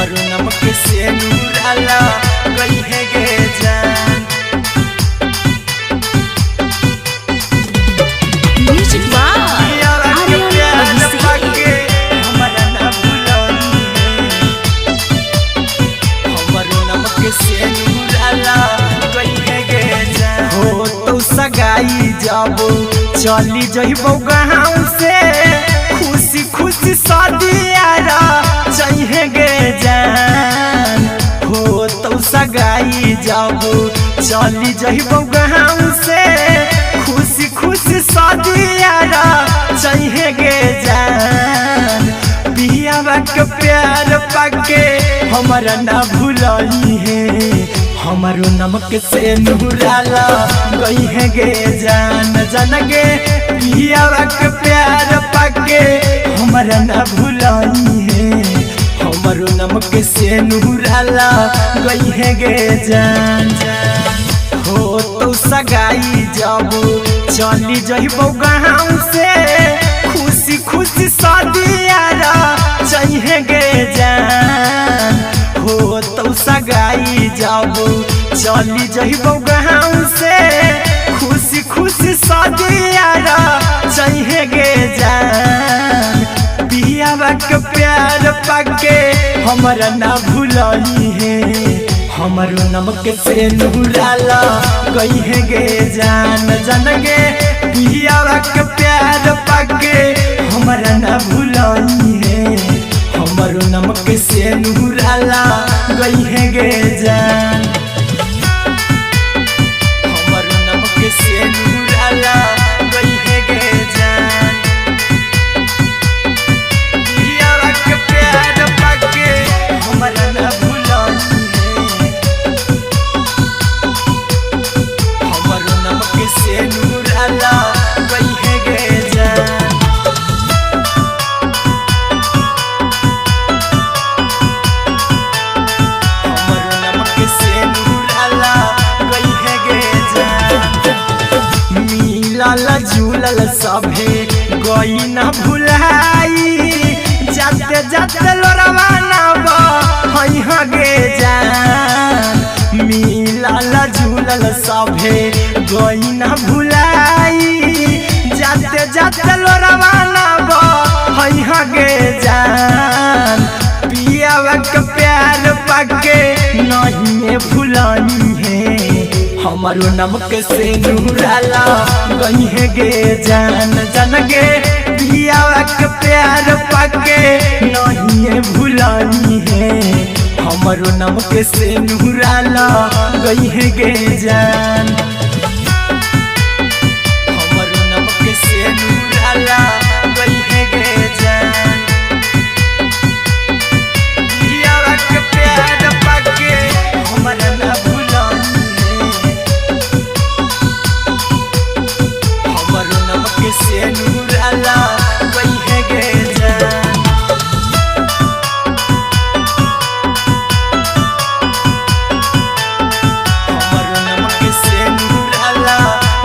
हमरो नमक से नूराला गई है गे जान। म्यूजिक वाह आर्यन अभिषेक हमारा ना भुलानी है, हमरो नमक से नूराला गई है गे जान। हो तो सगाई जाबो चली जइबो गाँव से, खुशी खुशी शादियारा चाहिए गे जान। हो तो सगाई जाबो चली जइबो गाँव से, खुशी खुशी शादियारा चाहिए गे जान। पियावा के प्यार पाके हमारा ना भुलाई है, हमारो नमक से नूराला गई है गे जान। जान गे पियावा के प्यार पाके हमारा ना भुलाई है, हमारो नमक से नूराला गई है गे जान। हो तो सगाई जाबो चली जइबो गाँव से, खुशी खुशी शादियारा चाहिए गे जान। हो तो सगाई जाबो चली जइबो गाँव से, खुशी खुशी शादियारा चाहिए गे जान। पियावा के प्यार पाके हमारा ना भुलाई है, हमारो नमक से नूराला गई है गे जान। जान गे पियावा के प्यार पाके हमारा ना भुलाई है, हमारो नमक से नूराला गई है गे जान। हमारो नमक से नूराला गई है गे जान। पियावा के प्यार पाके हमारा ना भुलाई है, हमारो नमक से नूराला गई है गे जान। हमरो नमक से नूराला गई है गे जान। मिलल जुलल सभे गई ना भुलाई, जाते जाते लोरवा ना बहई गे जान। मिलल जुलल सभे गई ना भुलाई, जाते जाते लोरवा ना बहई गे जान। पियावा के प्यार पाके नहीं भुलानी है, हमारो नमक से नूराला गई है गे जान। जान गे पियावा के प्यार पाके नहीं भुलानी है, हमारो नमक से नूराला गई है गे जान। हमारो नमक से नूराला गई है गे जान। पियावा के प्यार पाके हमारा ना भुलानी है, हमारो नमक से नूराला गई है गे जान। हमारो नमक से नूराला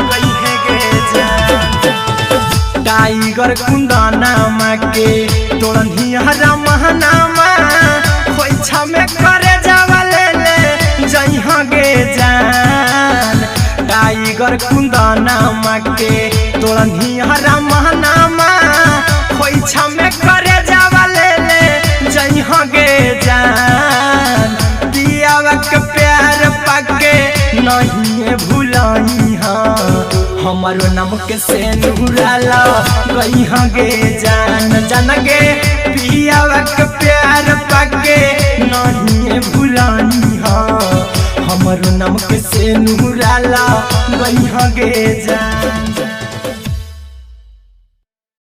गई है गे जान। टाइगर कुंदाना के तोड़नी हरा महनामा, खोइछा में करे जावले ले जइहा गे जान। टाइगर कुंदाना के तोड़नी हरा महनामा, खोइछा में करे जावले ले जइहा गे जान। पियावा के प्यार पाके नहीं भुलाई हाँ, हमारो नमक से नूराला गई है गे जान। जान गे पियावा के प्यार पाके नहीं भुलानी हाँ, हमारो नमक से नूराला गई है गे जान।